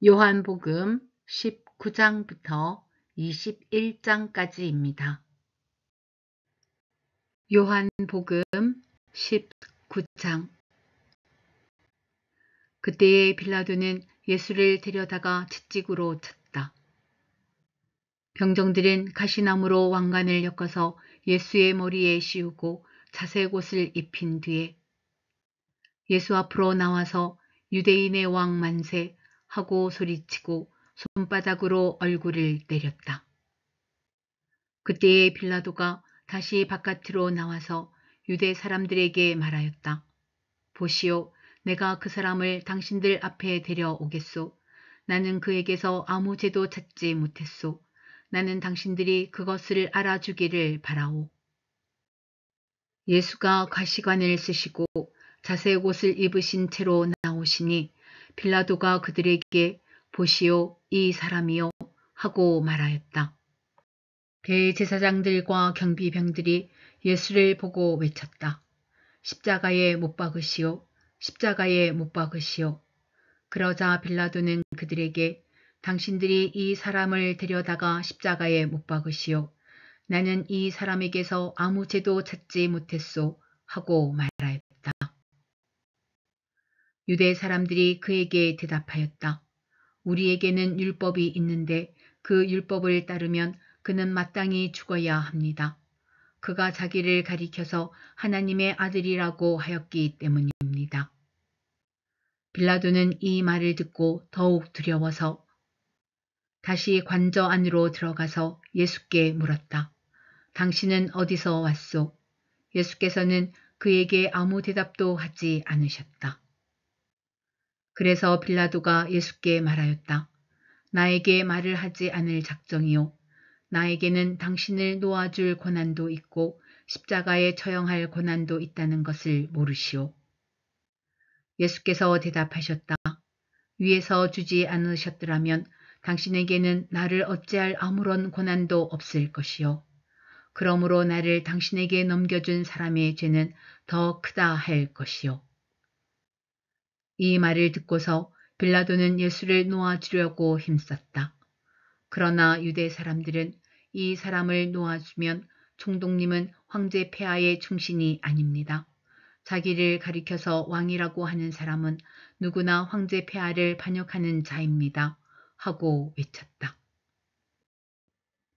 요한복음 19장부터 21장까지입니다. 요한복음 19장. 그때에 빌라도는 예수를 데려다가 채찍으로 쳤다. 병정들은 가시나무로 왕관을 엮어서 예수의 머리에 씌우고 자색 옷을 입힌 뒤에 예수 앞으로 나와서 유대인의 왕 만세 하고 소리치고 손바닥으로 얼굴을 때렸다. 그때에 빌라도가 다시 바깥으로 나와서 유대 사람들에게 말하였다. 보시오, 내가 그 사람을 당신들 앞에 데려오겠소. 나는 그에게서 아무 죄도 찾지 못했소. 나는 당신들이 그것을 알아주기를 바라오. 예수가 가시관을 쓰시고 자색 옷을 입으신 채로 나오시니 빌라도가 그들에게 보시오, 이 사람이요 하고 말하였다. 대제사장들과 경비병들이 예수를 보고 외쳤다. 십자가에 못 박으시오. 십자가에 못 박으시오. 그러자 빌라도는 그들에게 당신들이 이 사람을 데려다가 십자가에 못 박으시오. 나는 이 사람에게서 아무 죄도 찾지 못했소 하고 말하였다. 유대 사람들이 그에게 대답하였다. 우리에게는 율법이 있는데 그 율법을 따르면 그는 마땅히 죽어야 합니다. 그가 자기를 가리켜서 하나님의 아들이라고 하였기 때문입니다. 빌라도는 이 말을 듣고 더욱 두려워서 다시 관저 안으로 들어가서 예수께 물었다. 당신은 어디서 왔소? 예수께서는 그에게 아무 대답도 하지 않으셨다. 그래서 빌라도가 예수께 말하였다. 나에게 말을 하지 않을 작정이요. 나에게는 당신을 놓아줄 권한도 있고 십자가에 처형할 권한도 있다는 것을 모르시오. 예수께서 대답하셨다. 위에서 주지 않으셨더라면 당신에게는 나를 어찌할 아무런 권한도 없을 것이요. 그러므로 나를 당신에게 넘겨준 사람의 죄는 더 크다 할 것이요. 이 말을 듣고서 빌라도는 예수를 놓아주려고 힘썼다. 그러나 유대 사람들은 이 사람을 놓아주면 총독님은 황제 폐하의 충신이 아닙니다. 자기를 가리켜서 왕이라고 하는 사람은 누구나 황제 폐하를 반역하는 자입니다. 하고 외쳤다.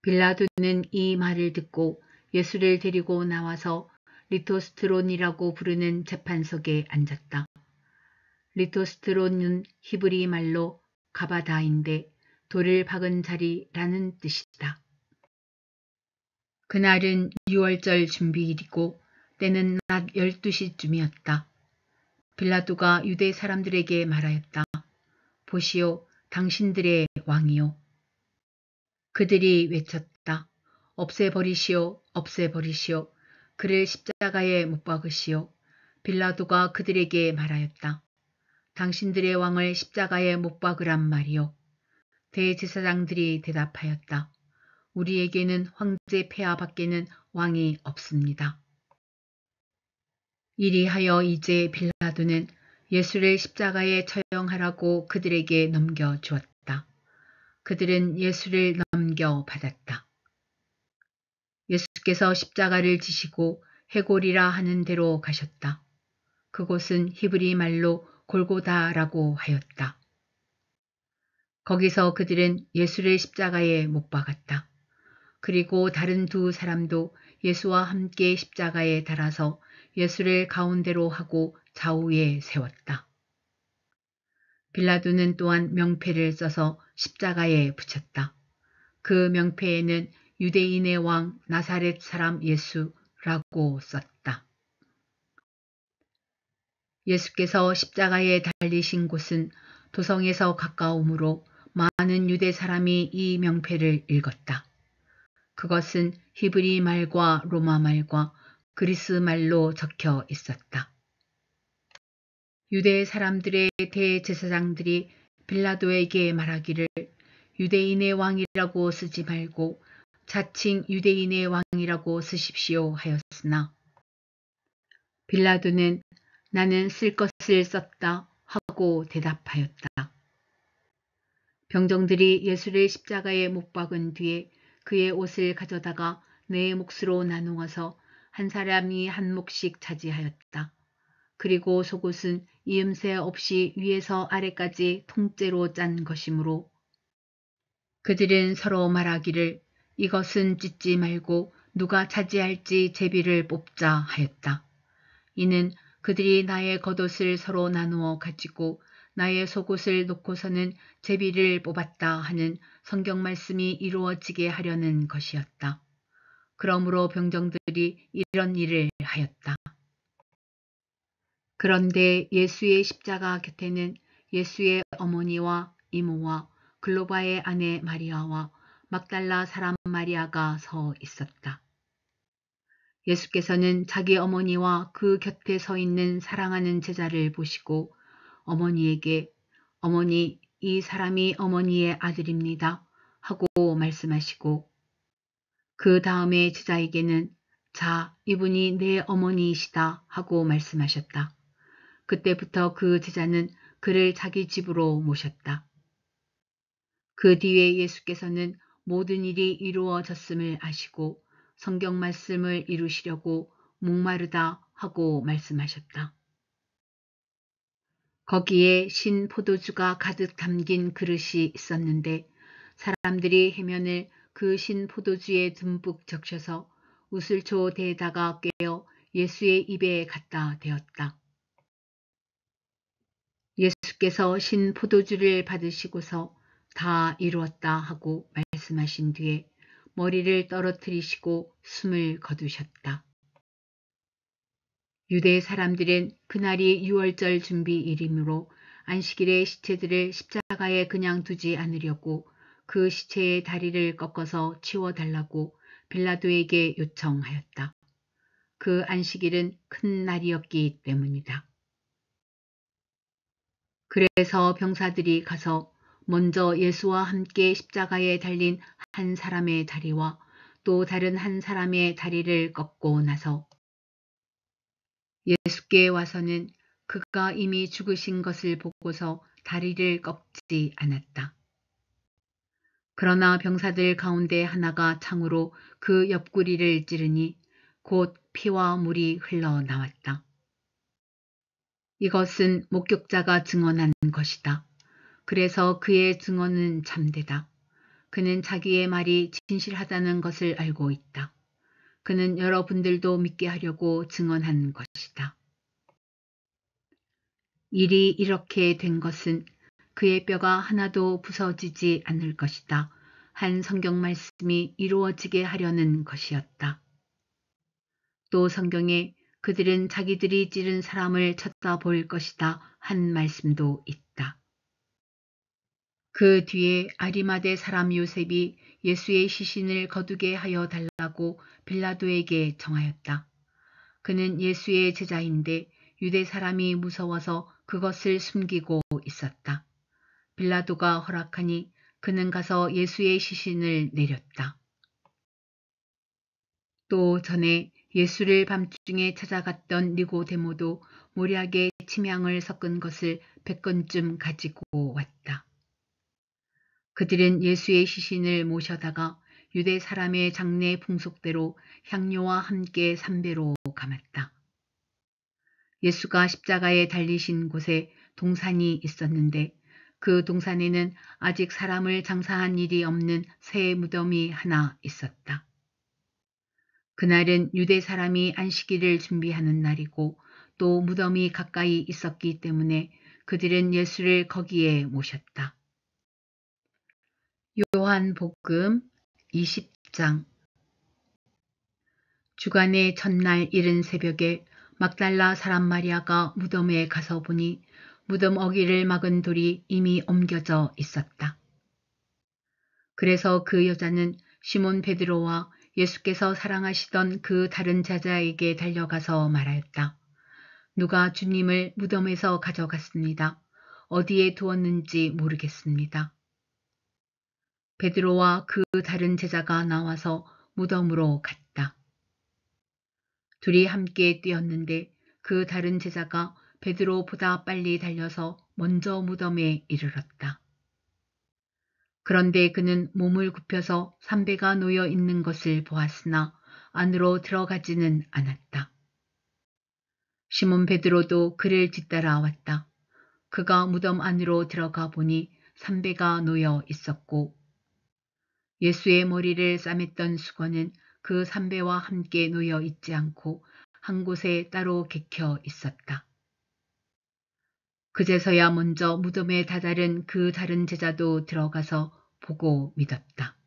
빌라도는 이 말을 듣고 예수를 데리고 나와서 리토스트론이라고 부르는 재판석에 앉았다. 리토스트론은 히브리 말로 가바다인데 돌을 박은 자리라는 뜻이다. 그날은 6월절 준비일이고 때는 낮 12시쯤이었다. 빌라도가 유대 사람들에게 말하였다. 보시오, 당신들의 왕이요. 그들이 외쳤다. 없애버리시오, 없애버리시오. 그를 십자가에 못 박으시오. 빌라도가 그들에게 말하였다. 당신들의 왕을 십자가에 못 박으란 말이요. 대제사장들이 대답하였다. 우리에게는 황제 폐하 밖에는 왕이 없습니다. 이리하여 이제 빌라도는 예수를 십자가에 처형하라고 그들에게 넘겨주었다. 그들은 예수를 넘겨받았다. 예수께서 십자가를 지시고 해골이라 하는 데로 가셨다. 그곳은 히브리 말로 골고다라고 하였다. 거기서 그들은 예수를 십자가에 못 박았다. 그리고 다른 두 사람도 예수와 함께 십자가에 달아서 예수를 가운데로 하고 좌우에 세웠다. 빌라도는 또한 명패를 써서 십자가에 붙였다. 그 명패에는 유대인의 왕 나사렛 사람 예수라고 썼다. 예수께서 십자가에 달리신 곳은 도성에서 가까우므로 많은 유대 사람이 이 명패를 읽었다. 그것은 히브리 말과 로마 말과 그리스 말로 적혀 있었다. 유대 사람들의 대제사장들이 빌라도에게 말하기를 유대인의 왕이라고 쓰지 말고 자칭 유대인의 왕이라고 쓰십시오 하였으나 빌라도는 나는 쓸 것을 썼다 하고 대답하였다. 병정들이 예수를 십자가에 못 박은 뒤에 그의 옷을 가져다가 네 몫으로 나누어서 한 사람이 한 몫씩 차지하였다. 그리고 속옷은 이음새 없이 위에서 아래까지 통째로 짠 것이므로 그들은 서로 말하기를 이것은 찢지 말고 누가 차지할지 제비를 뽑자 하였다. 이는 그들이 나의 겉옷을 서로 나누어 가지고 나의 속옷을 놓고서는 제비를 뽑았다 하는 성경 말씀이 이루어지게 하려는 것이었다. 그러므로 병정들이 이런 일을 하였다. 그런데 예수의 십자가 곁에는 예수의 어머니와 이모와 글로바의 아내 마리아와 막달라 사람 마리아가 서 있었다. 예수께서는 자기 어머니와 그 곁에 서 있는 사랑하는 제자를 보시고 어머니에게 어머니, 이 사람이 어머니의 아들입니다 하고 말씀하시고 그 다음에 제자에게는 자, 이분이 내 어머니이시다 하고 말씀하셨다. 그때부터 그 제자는 그를 자기 집으로 모셨다. 그 뒤에 예수께서는 모든 일이 이루어졌음을 아시고 성경 말씀을 이루시려고 목마르다 하고 말씀하셨다. 거기에 신 포도주가 가득 담긴 그릇이 있었는데 사람들이 해면을 그 신 포도주에 듬뿍 적셔서 우슬초 대에다가 꿰어 예수의 입에 갖다 대었다. 예수께서 신 포도주를 받으시고서 다 이루었다 하고 말씀하신 뒤에 머리를 떨어뜨리시고 숨을 거두셨다. 유대 사람들은 그날이 유월절 준비일이므로 안식일에 시체들을 십자가에 그냥 두지 않으려고 그 시체의 다리를 꺾어서 치워달라고 빌라도에게 요청하였다. 그 안식일은 큰 날이었기 때문이다. 그래서 병사들이 가서 먼저 예수와 함께 십자가에 달린 한 사람의 다리와 또 다른 한 사람의 다리를 꺾고 나서 예수께 와서는 그가 이미 죽으신 것을 보고서 다리를 꺾지 않았다. 그러나 병사들 가운데 하나가 창으로 그 옆구리를 찌르니 곧 피와 물이 흘러나왔다. 이것은 목격자가 증언한 것이다. 그래서 그의 증언은 참되다. 그는 자기의 말이 진실하다는 것을 알고 있다. 그는 여러분들도 믿게 하려고 증언한 것이다. 일이 이렇게 된 것은 그의 뼈가 하나도 부서지지 않을 것이다. 한 성경 말씀이 이루어지게 하려는 것이었다. 또 성경에 그들은 자기들이 찌른 사람을 쳐다볼 것이다 한 말씀도 있다. 그 뒤에 아리마대 사람 요셉이 예수의 시신을 거두게 하여 달라고 빌라도에게 정하였다. 그는 예수의 제자인데 유대 사람이 무서워서 그것을 숨기고 있었다. 빌라도가 허락하니 그는 가서 예수의 시신을 내렸다. 또 전에 예수를 밤중에 찾아갔던 니고데모도 모략에 침향을 섞은 것을 100건쯤 가지고 왔다. 그들은 예수의 시신을 모셔다가 유대 사람의 장례 풍속대로 향료와 함께 삼배로 감았다. 예수가 십자가에 달리신 곳에 동산이 있었는데 그 동산에는 아직 사람을 장사한 일이 없는 새 무덤이 하나 있었다. 그날은 유대 사람이 안식일을 준비하는 날이고 또 무덤이 가까이 있었기 때문에 그들은 예수를 거기에 모셨다. 요한복음 20장 주간의 첫날 이른 새벽에 막달라 사람 마리아가 무덤에 가서 보니 무덤 어귀를 막은 돌이 이미 옮겨져 있었다. 그래서 그 여자는 시몬 베드로와 예수께서 사랑하시던 그 다른 제자에게 달려가서 말하였다. 누가 주님을 무덤에서 가져갔습니다. 어디에 두었는지 모르겠습니다. 베드로와 그 다른 제자가 나와서 무덤으로 갔다. 둘이 함께 뛰었는데 그 다른 제자가 베드로보다 빨리 달려서 먼저 무덤에 이르렀다. 그런데 그는 몸을 굽혀서 삼배가 놓여 있는 것을 보았으나 안으로 들어가지는 않았다. 시몬 베드로도 그를 뒤따라 왔다. 그가 무덤 안으로 들어가 보니 삼배가 놓여 있었고 예수의 머리를 싸맸던 수건은 그 삼배와 함께 놓여 있지 않고 한 곳에 따로 개켜 있었다. 그제서야 먼저 무덤에 다다른 그 다른 제자도 들어가서 보고 믿었다.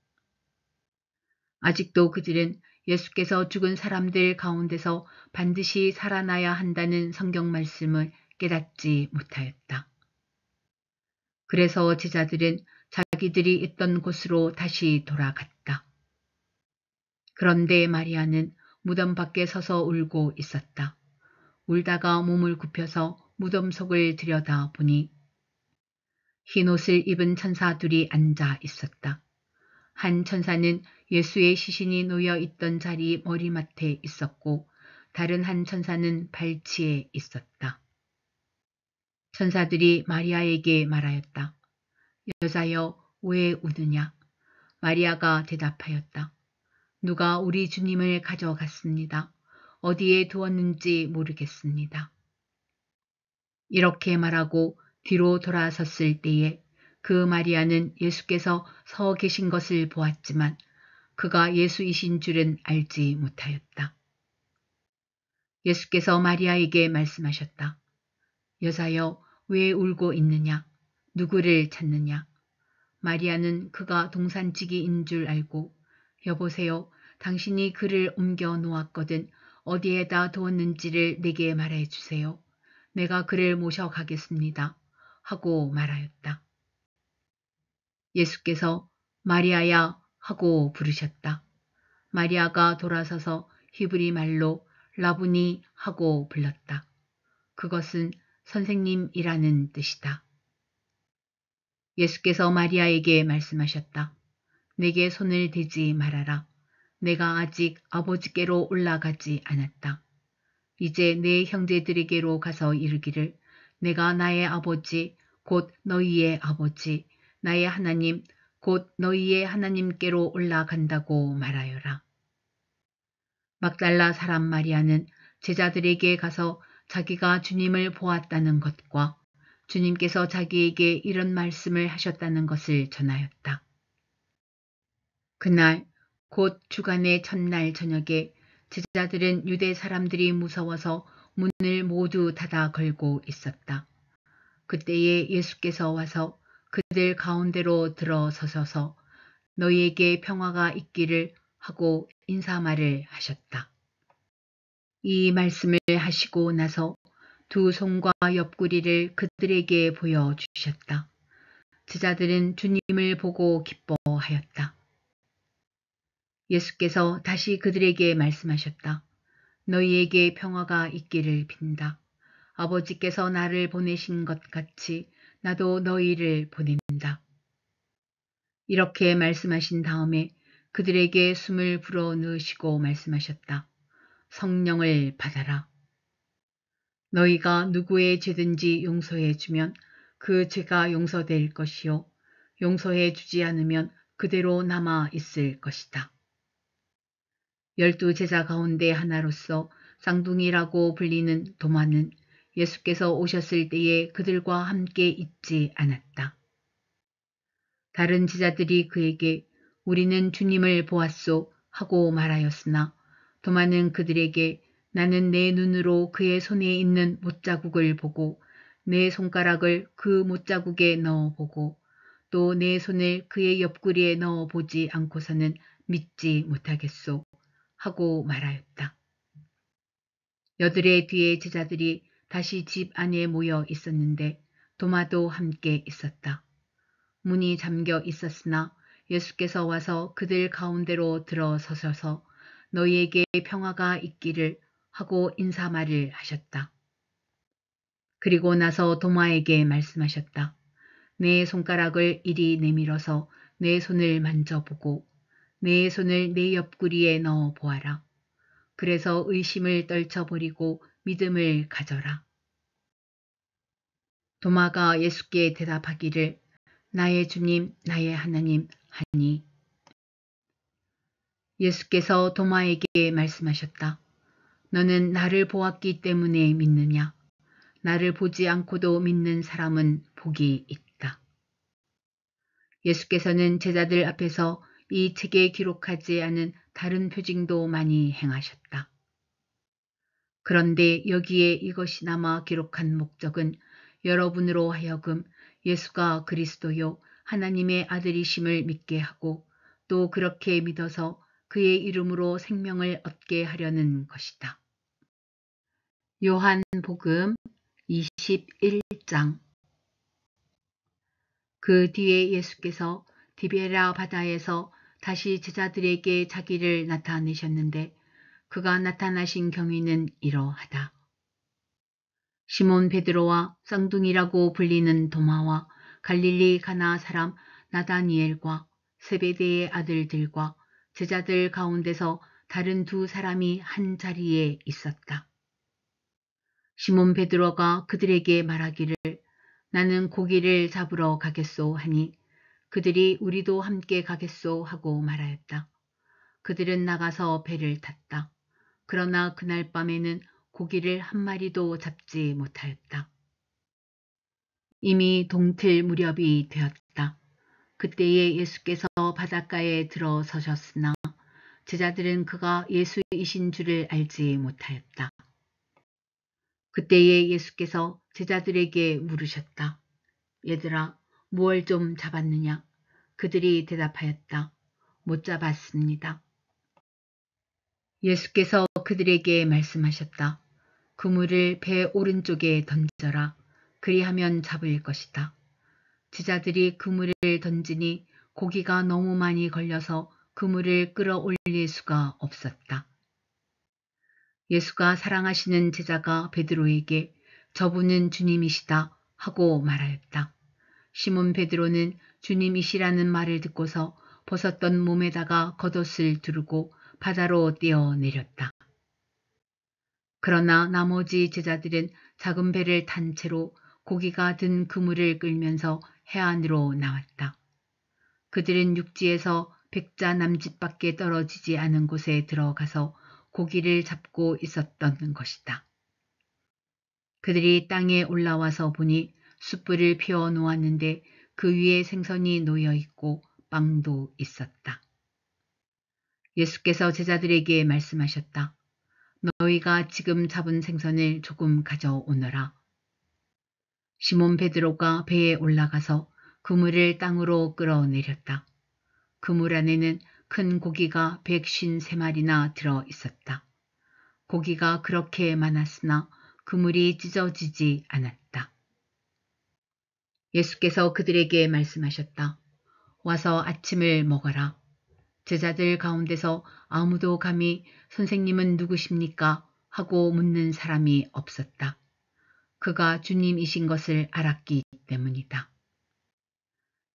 아직도 그들은 예수께서 죽은 사람들 가운데서 반드시 살아나야 한다는 성경 말씀을 깨닫지 못하였다. 그래서 제자들은 자기들이 있던 곳으로 다시 돌아갔다. 그런데 마리아는 무덤 밖에 서서 울고 있었다. 울다가 몸을 굽혀서 무덤 속을 들여다보니 흰 옷을 입은 천사 둘이 앉아 있었다. 한 천사는 예수의 시신이 놓여 있던 자리 머리맡에 있었고 다른 한 천사는 발치에 있었다. 천사들이 마리아에게 말하였다. 여자여, 왜 우느냐? 마리아가 대답하였다. 누가 우리 주님을 가져갔습니다. 어디에 두었는지 모르겠습니다. 이렇게 말하고 뒤로 돌아섰을 때에 그 마리아는 예수께서 서 계신 것을 보았지만 그가 예수이신 줄은 알지 못하였다. 예수께서 마리아에게 말씀하셨다. 여자여, 왜 울고 있느냐? 누구를 찾느냐? 마리아는 그가 동산지기인 줄 알고 여보세요, 당신이 그를 옮겨 놓았거든 어디에다 두었는지를 내게 말해 주세요. 내가 그를 모셔가겠습니다. 하고 말하였다. 예수께서 마리아야 하고 부르셨다. 마리아가 돌아서서 히브리 말로 라부니 하고 불렀다. 그것은 선생님이라는 뜻이다. 예수께서 마리아에게 말씀하셨다. 내게 손을 대지 말아라. 내가 아직 아버지께로 올라가지 않았다. 이제 내 형제들에게로 가서 이르기를 내가 나의 아버지 곧 너희의 아버지 나의 하나님 곧 너희의 하나님께로 올라간다고 말하여라. 막달라 사람 마리아는 제자들에게 가서 자기가 주님을 보았다는 것과 주님께서 자기에게 이런 말씀을 하셨다는 것을 전하였다. 그날 곧 주간의 첫날 저녁에 제자들은 유대 사람들이 무서워서 문을 모두 닫아 걸고 있었다. 그때에 예수께서 와서 그들 가운데로 들어서셔서 너희에게 평화가 있기를 하고 인사말을 하셨다. 이 말씀을 하시고 나서 두 손과 옆구리를 그들에게 보여주셨다. 제자들은 주님을 보고 기뻐하였다. 예수께서 다시 그들에게 말씀하셨다. 너희에게 평화가 있기를 빈다. 아버지께서 나를 보내신 것 같이 나도 너희를 보낸다. 이렇게 말씀하신 다음에 그들에게 숨을 불어 넣으시고 말씀하셨다. 성령을 받아라. 너희가 누구의 죄든지 용서해 주면 그 죄가 용서될 것이요. 용서해 주지 않으면 그대로 남아 있을 것이다. 12 제자 가운데 하나로서 쌍둥이라고 불리는 도마는 예수께서 오셨을 때에 그들과 함께 있지 않았다. 다른 제자들이 그에게 우리는 주님을 보았소 하고 말하였으나 도마는 그들에게 나는 내 눈으로 그의 손에 있는 못자국을 보고 내 손가락을 그 못자국에 넣어보고 또 내 손을 그의 옆구리에 넣어보지 않고서는 믿지 못하겠소 하고 말하였다. 여드레 뒤에 제자들이 다시 집 안에 모여 있었는데 도마도 함께 있었다. 문이 잠겨 있었으나 예수께서 와서 그들 가운데로 들어서셔서 너희에게 평화가 있기를 하고 인사말을 하셨다. 그리고 나서 도마에게 말씀하셨다. 내 손가락을 이리 내밀어서 내 손을 만져보고 내 손을 내 옆구리에 넣어 보아라. 그래서 의심을 떨쳐버리고 믿음을 가져라. 도마가 예수께 대답하기를 나의 주님, 나의 하나님 하니 예수께서 도마에게 말씀하셨다. 너는 나를 보았기 때문에 믿느냐? 나를 보지 않고도 믿는 사람은 복이 있다. 예수께서는 제자들 앞에서 이 책에 기록하지 않은 다른 표징도 많이 행하셨다. 그런데 여기에 이것이 남아 기록한 목적은 여러분으로 하여금 예수가 그리스도요 하나님의 아들이심을 믿게 하고 또 그렇게 믿어서 그의 이름으로 생명을 얻게 하려는 것이다. 요한복음 21장. 그 뒤에 예수께서 디베라 바다에서 다시 제자들에게 자기를 나타내셨는데 그가 나타나신 경위는 이러하다. 시몬 베드로와 쌍둥이라고 불리는 도마와 갈릴리 가나 사람 나다니엘과 세베대의 아들들과 제자들 가운데서 다른 두 사람이 한 자리에 있었다. 시몬 베드로가 그들에게 말하기를 나는 고기를 잡으러 가겠소 하니 그들이 우리도 함께 가겠소 하고 말하였다. 그들은 나가서 배를 탔다. 그러나 그날 밤에는 고기를 한 마리도 잡지 못하였다. 이미 동틀 무렵이 되었다. 그때에 예수께서 바닷가에 들어서셨으나 제자들은 그가 예수이신 줄을 알지 못하였다. 그때에 예수께서 제자들에게 물으셨다. 얘들아, 무얼 좀 잡았느냐? 그들이 대답하였다. 못 잡았습니다. 예수께서 그들에게 말씀하셨다. 그물을 배 오른쪽에 던져라. 그리하면 잡을 것이다. 제자들이 그물을 던지니 고기가 너무 많이 걸려서 그물을 끌어올릴 수가 없었다. 예수가 사랑하시는 제자가 베드로에게 저분은 주님이시다 하고 말하였다. 시몬 베드로는 주님이시라는 말을 듣고서 벗었던 몸에다가 겉옷을 두르고 바다로 뛰어내렸다. 그러나 나머지 제자들은 작은 배를 탄 채로 고기가 든 그물을 끌면서 해안으로 나왔다. 그들은 육지에서 백자 남짓밖에 떨어지지 않은 곳에 들어가서 고기를 잡고 있었던 것이다. 그들이 땅에 올라와서 보니 숯불을 피워 놓았는데 그 위에 생선이 놓여 있고 빵도 있었다. 예수께서 제자들에게 말씀하셨다. 너희가 지금 잡은 생선을 조금 가져오너라. 시몬 베드로가 배에 올라가서 그물을 땅으로 끌어내렸다. 그물 안에는 큰 고기가 153마리나 들어 있었다. 고기가 그렇게 많았으나 그물이 찢어지지 않았다. 예수께서 그들에게 말씀하셨다. 와서 아침을 먹어라. 제자들 가운데서 아무도 감히 선생님은 누구십니까? 하고 묻는 사람이 없었다. 그가 주님이신 것을 알았기 때문이다.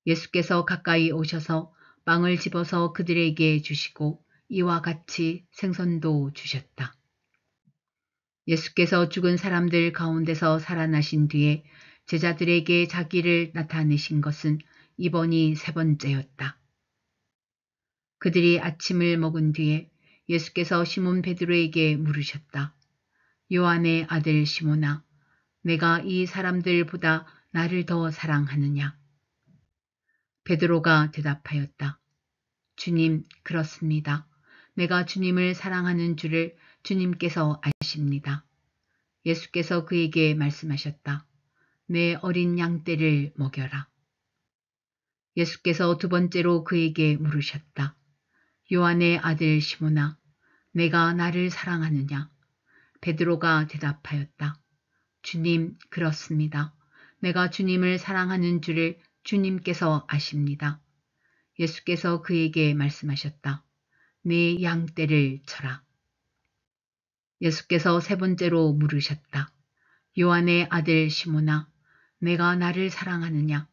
예수께서 가까이 오셔서 빵을 집어서 그들에게 주시고 이와 같이 생선도 주셨다. 예수께서 죽은 사람들 가운데서 살아나신 뒤에 제자들에게 자기를 나타내신 것은 이번이 세 번째였다. 그들이 아침을 먹은 뒤에 예수께서 시몬 베드로에게 물으셨다. 요한의 아들 시몬아, 내가 이 사람들보다 나를 더 사랑하느냐? 베드로가 대답하였다. 주님, 그렇습니다. 내가 주님을 사랑하는 줄을 주님께서 아십니다. 예수께서 그에게 말씀하셨다. 내 어린 양떼를 먹여라. 예수께서 두 번째로 그에게 물으셨다. 요한의 아들 시몬아, 내가 나를 사랑하느냐? 베드로가 대답하였다. 주님, 그렇습니다. 내가 주님을 사랑하는 줄을 주님께서 아십니다. 예수께서 그에게 말씀하셨다. 내 양떼를 쳐라. 예수께서 세 번째로 물으셨다. 요한의 아들 시몬아, 내가 나를 사랑하느냐?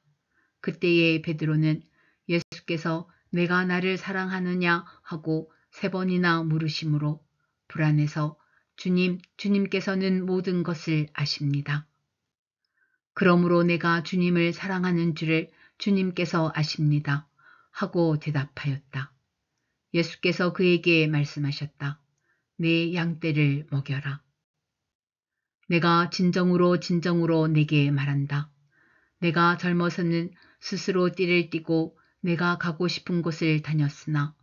그때에 베드로는 예수께서 내가 나를 사랑하느냐 하고 세 번이나 물으심으로 불안해서 주님, 주님께서는 모든 것을 아십니다. 그러므로 내가 주님을 사랑하는 줄을 주님께서 아십니다. 하고 대답하였다. 예수께서 그에게 말씀하셨다. 내 양떼를 먹여라. 내가 진정으로 진정으로 내게 말한다. 내가 젊어서는 스스로 띠를 띠고 내가 가고 싶은 곳을 다녔으나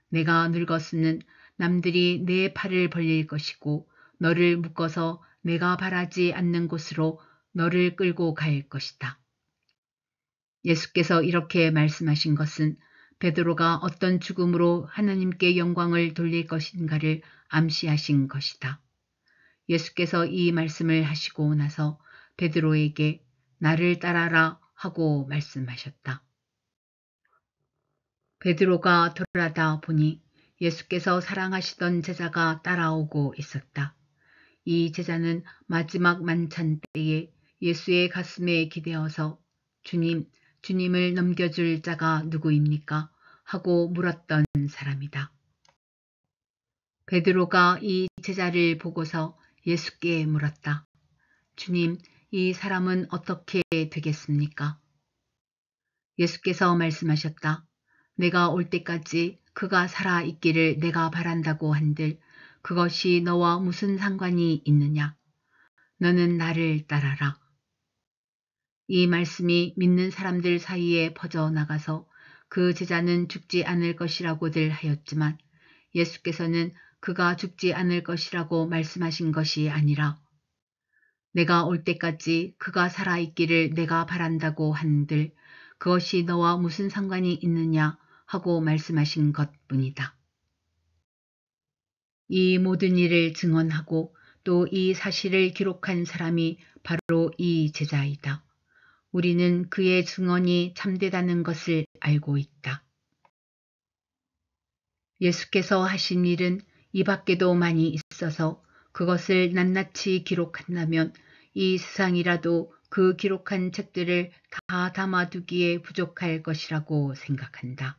내가 늙었으는 남들이 내 팔을 벌릴 것이고 너를 묶어서 내가 바라지 않는 곳으로 너를 끌고 갈 것이다. 예수께서 이렇게 말씀하신 것은 베드로가 어떤 죽음으로 하나님께 영광을 돌릴 것인가를 암시하신 것이다. 예수께서 이 말씀을 하시고 나서 베드로에게 나를 따라라 하고 말씀하셨다. 베드로가 돌아다 보니 예수께서 사랑하시던 제자가 따라오고 있었다. 이 제자는 마지막 만찬 때에 예수의 가슴에 기대어서 주님을 넘겨줄 자가 누구입니까? 하고 물었던 사람이다. 베드로가 이 제자를 보고서 예수께 물었다. 주님, 이 사람은 어떻게 되겠습니까? 예수께서 말씀하셨다. 내가 올 때까지 그가 살아 있기를 내가 바란다고 한들 그것이 너와 무슨 상관이 있느냐? 너는 나를 따라라. 이 말씀이 믿는 사람들 사이에 퍼져나가서 그 제자는 죽지 않을 것이라고들 하였지만 예수께서는 그가 죽지 않을 것이라고 말씀하신 것이 아니라 내가 올 때까지 그가 살아있기를 내가 바란다고 한들 그것이 너와 무슨 상관이 있느냐 하고 말씀하신 것뿐이다. 이 모든 일을 증언하고 또 이 사실을 기록한 사람이 바로 이 제자이다. 우리는 그의 증언이 참되다는 것을 알고 있다. 예수께서 하신 일은 이 밖에도 많이 있어서 그것을 낱낱이 기록한다면 이 세상이라도 그 기록한 책들을 다 담아두기에 부족할 것이라고 생각한다.